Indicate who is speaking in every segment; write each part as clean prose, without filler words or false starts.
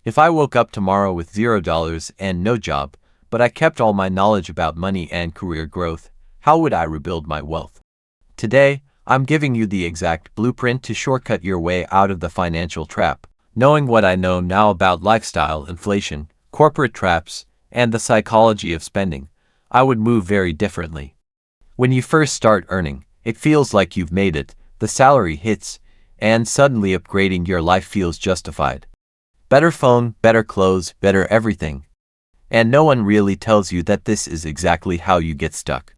Speaker 1: If I woke up tomorrow with $0 and no job, but I kept all my knowledge about money and career growth, how would I rebuild my wealth? Today, I'm giving you the exact blueprint to shortcut your way out of the financial trap. Knowing what I know now about lifestyle, inflation, corporate traps, and the psychology of spending, I would move very differently. When you first start earning, it feels like you've made it, the salary hits, and suddenly upgrading your life feels justified. Better phone, better clothes, better everything. And no one really tells you that this is exactly how you get stuck.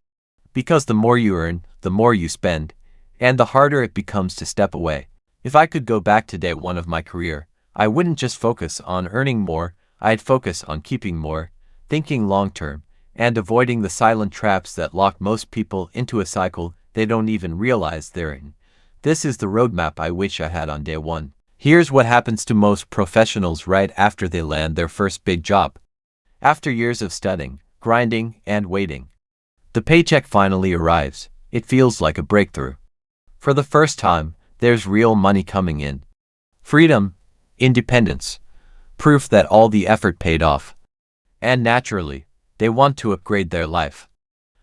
Speaker 1: Because the more you earn, the more you spend, and the harder it becomes to step away. If I could go back to day one of my career, I wouldn't just focus on earning more, I'd focus on keeping more, thinking long-term, and avoiding the silent traps that lock most people into a cycle they don't even realize they're in. This is the roadmap I wish I had on day one. Here's what happens to most professionals right after they land their first big job. After years of studying, grinding, and waiting, the paycheck finally arrives. It feels like a breakthrough. For the first time, there's real money coming in. Freedom, independence, proof that all the effort paid off. And naturally, they want to upgrade their life.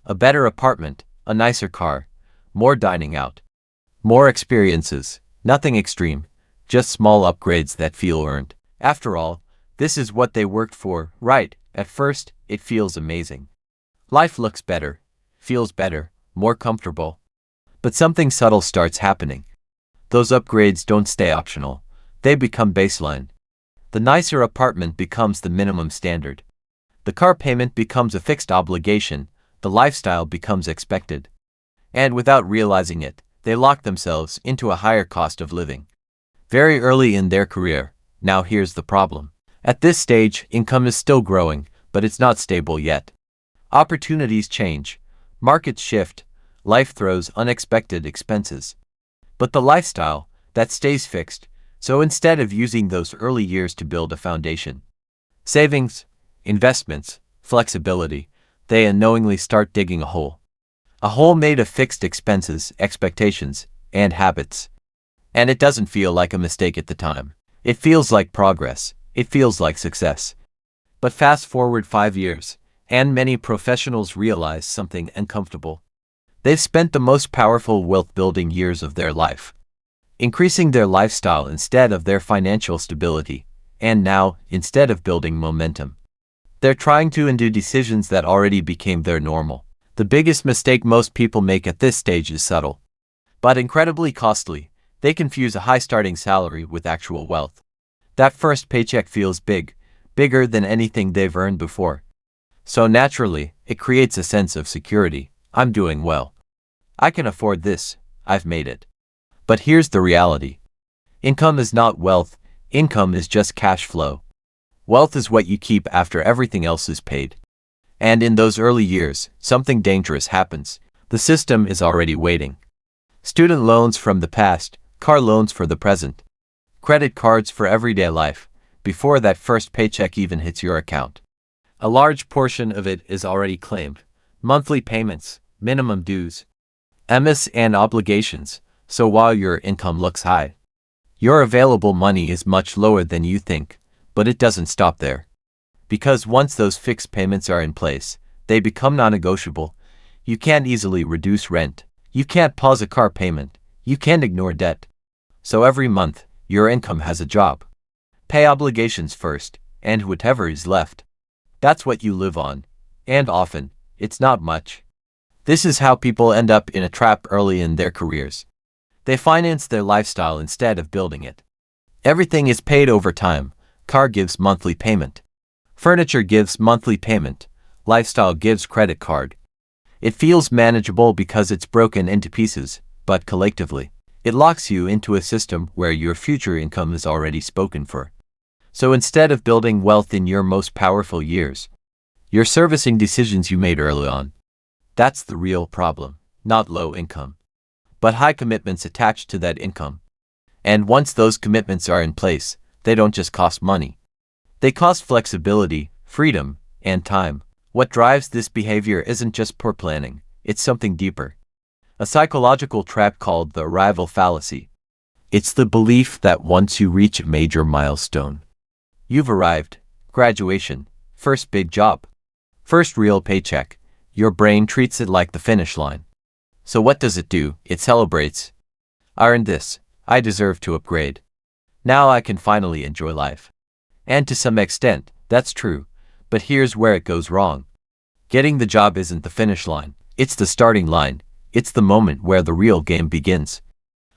Speaker 1: A better apartment, a nicer car, more dining out, more experiences, nothing extreme, just small upgrades that feel earned. After all, this is what they worked for, right? At first, it feels amazing. Life looks better, feels better, more comfortable. But something subtle starts happening. Those upgrades don't stay optional, they become baseline. The nicer apartment becomes the minimum standard. The car payment becomes a fixed obligation, the lifestyle becomes expected. And without realizing it, they lock themselves into a higher cost of living. Very early in their career. Now here's the problem. At this stage, income is still growing, but it's not stable yet. Opportunities change, markets shift, life throws unexpected expenses. But the lifestyle, that stays fixed, so instead of using those early years to build a foundation, savings, investments, flexibility, they unknowingly start digging a hole. A hole made of fixed expenses, expectations, and habits. And it doesn't feel like a mistake at the time. It feels like progress. It feels like success. But fast forward 5 years, and many professionals realize something uncomfortable. They've spent the most powerful wealth-building years of their life, increasing their lifestyle instead of their financial stability, and now, instead of building momentum, they're trying to undo decisions that already became their normal. The biggest mistake most people make at this stage is subtle, but incredibly costly. They confuse a high starting salary with actual wealth. That first paycheck feels big, bigger than anything they've earned before. So naturally, it creates a sense of security. I'm doing well. I can afford this. I've made it. But here's the reality. Income is not wealth. Income is just cash flow. Wealth is what you keep after everything else is paid. And in those early years, something dangerous happens. The system is already waiting. Student loans from the past, car loans for the present, credit cards for everyday life, before that first paycheck even hits your account. A large portion of it is already claimed. Monthly payments, minimum dues, MS and obligations. So while your income looks high, your available money is much lower than you think. But it doesn't stop there. Because once those fixed payments are in place, they become non-negotiable. You can't easily reduce rent. You can't pause a car payment. You can't ignore debt. So every month, your income has a job. Pay obligations first, and whatever is left, that's what you live on. And often, it's not much. This is how people end up in a trap early in their careers. They finance their lifestyle instead of building it. Everything is paid over time. Car gives monthly payment. Furniture gives monthly payment. Lifestyle gives credit card. It feels manageable because it's broken into pieces, but collectively, it locks you into a system where your future income is already spoken for. So instead of building wealth in your most powerful years, you're servicing decisions you made early on. That's the real problem, not low income, but high commitments attached to that income. And once those commitments are in place, they don't just cost money. They cost flexibility, freedom, and time. What drives this behavior isn't just poor planning, it's something deeper. A psychological trap called the arrival fallacy. It's the belief that once you reach a major milestone, You've arrived. Graduation. First big job. First real paycheck. Your brain treats it like the finish line. So what does it do? It celebrates. I earned this. I deserve to upgrade. Now I can finally enjoy life. And to some extent, that's true. But here's where it goes wrong. Getting the job isn't the finish line. It's the starting line. It's the moment where the real game begins.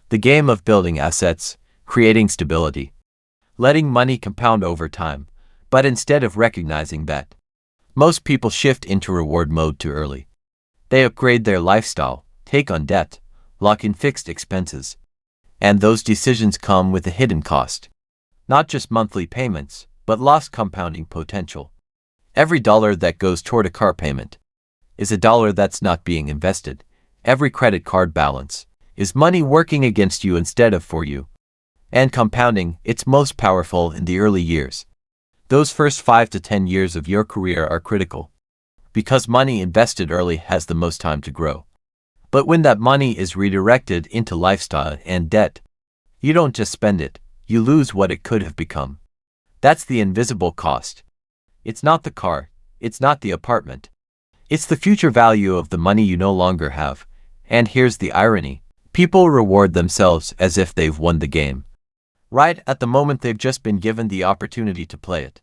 Speaker 1: The game of building assets, creating stability, letting money compound over time. But instead of recognizing that, most people shift into reward mode too early. They upgrade their lifestyle, take on debt, lock in fixed expenses. And those decisions come with a hidden cost. Not just monthly payments, but lost compounding potential. Every dollar that goes toward a car payment is a dollar that's not being invested. Every credit card balance is money working against you instead of for you. And compounding, it's most powerful in the early years. Those first 5 to 10 years of your career are critical, because money invested early has the most time to grow. But when that money is redirected into lifestyle and debt, you don't just spend it, you lose what it could have become. That's the invisible cost. It's not the car, it's not the apartment. It's the future value of the money you no longer have. And here's the irony. People reward themselves as if they've won the game, right at the moment they've just been given the opportunity to play it.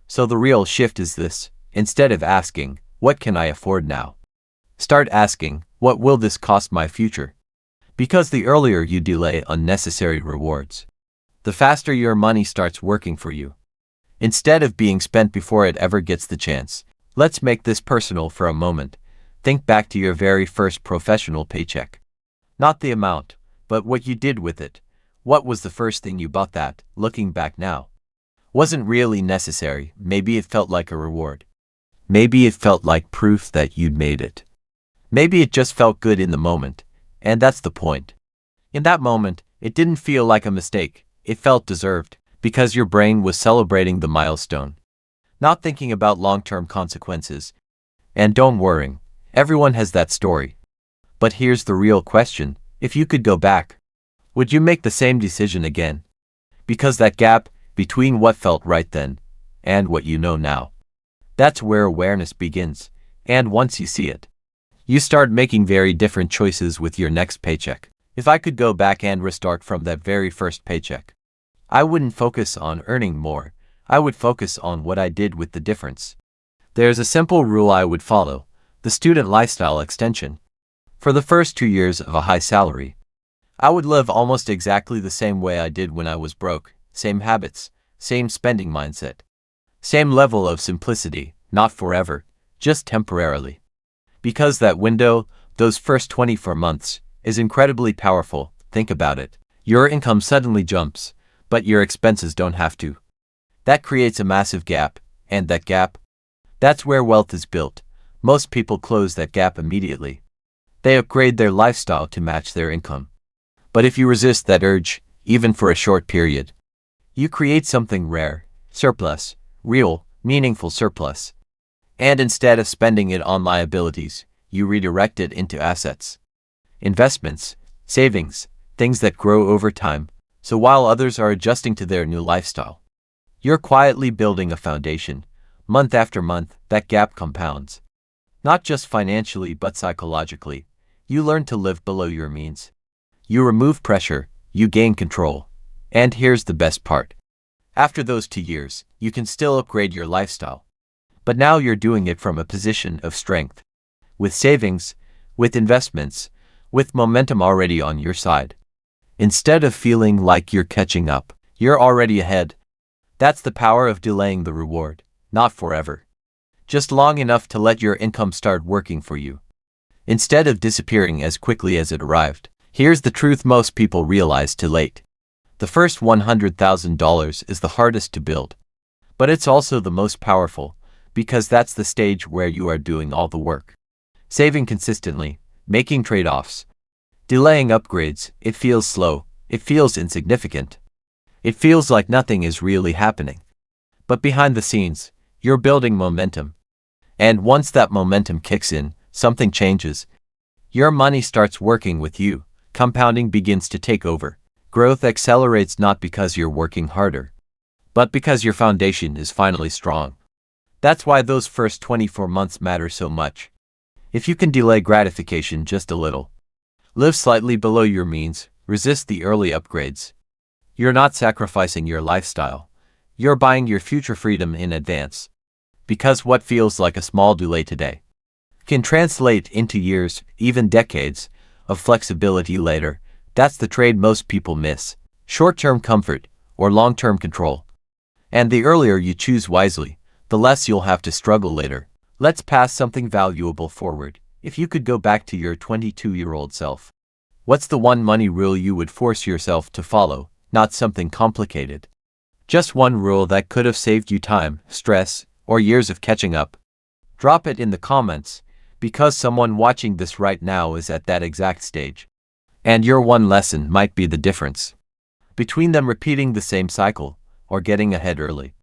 Speaker 1: So the real shift is this. Instead of asking, what can I afford now? Start asking, what will this cost my future? Because the earlier you delay unnecessary rewards, the faster your money starts working for you. Instead of being spent before it ever gets the chance. Let's make this personal for a moment. Think back to your very first professional paycheck. Not the amount, but what you did with it. What was the first thing you bought that, looking back now, wasn't really necessary? Maybe it felt like a reward. Maybe it felt like proof that you'd made it. Maybe it just felt good in the moment. And that's the point. In that moment, it didn't feel like a mistake. It felt deserved, because your brain was celebrating the milestone, not thinking about long-term consequences. And don't worry, everyone has that story. But here's the real question. If you could go back, would you make the same decision again? Because that gap between what felt right then and what you know now, that's where awareness begins. And once you see it, you start making very different choices with your next paycheck. If I could go back and restart from that very first paycheck, I wouldn't focus on earning more. I would focus on what I did with the difference. There's a simple rule I would follow: the student lifestyle extension. For the first 2 years of a high salary, I would live almost exactly the same way I did when I was broke. Same habits, same spending mindset, same level of simplicity, not forever, just temporarily. Because that window, those first 24 months, is incredibly powerful. Think about it. Your income suddenly jumps, but your expenses don't have to. That creates a massive gap, and that gap, that's where wealth is built. Most people close that gap immediately. They upgrade their lifestyle to match their income. But if you resist that urge, even for a short period, you create something rare, surplus, real, meaningful surplus. And instead of spending it on liabilities, you redirect it into assets, investments, savings, things that grow over time. So while others are adjusting to their new lifestyle, you're quietly building a foundation. Month after month, that gap compounds. Not just financially but psychologically. You learn to live below your means. You remove pressure, you gain control. And here's the best part. After those 2 years, you can still upgrade your lifestyle. But now you're doing it from a position of strength. With savings, with investments, with momentum already on your side. Instead of feeling like you're catching up, you're already ahead. That's the power of delaying the reward, not forever. Just long enough to let your income start working for you, instead of disappearing as quickly as it arrived. Here's the truth most people realize too late. The first $100,000 is the hardest to build. But it's also the most powerful, because that's the stage where you are doing all the work. Saving consistently, making trade-offs, delaying upgrades. It feels slow, it feels insignificant. It feels like nothing is really happening. But behind the scenes, you're building momentum. And once that momentum kicks in, something changes. Your money starts working with you. Compounding begins to take over. Growth accelerates not because you're working harder, but because your foundation is finally strong. That's why those first 24 months matter so much. If you can delay gratification just a little, live slightly below your means, resist the early upgrades, you're not sacrificing your lifestyle. You're buying your future freedom in advance. Because what feels like a small delay today can translate into years, even decades, of flexibility later. That's the trade most people miss. Short-term comfort or long-term control. And the earlier you choose wisely, the less you'll have to struggle later. Let's pass something valuable forward. If you could go back to your 22-year-old self, what's the one money rule you would force yourself to follow? Not something complicated. Just one rule that could have saved you time, stress, or years of catching up. Drop it in the comments, because someone watching this right now is at that exact stage. And your one lesson might be the difference between them repeating the same cycle or getting ahead early.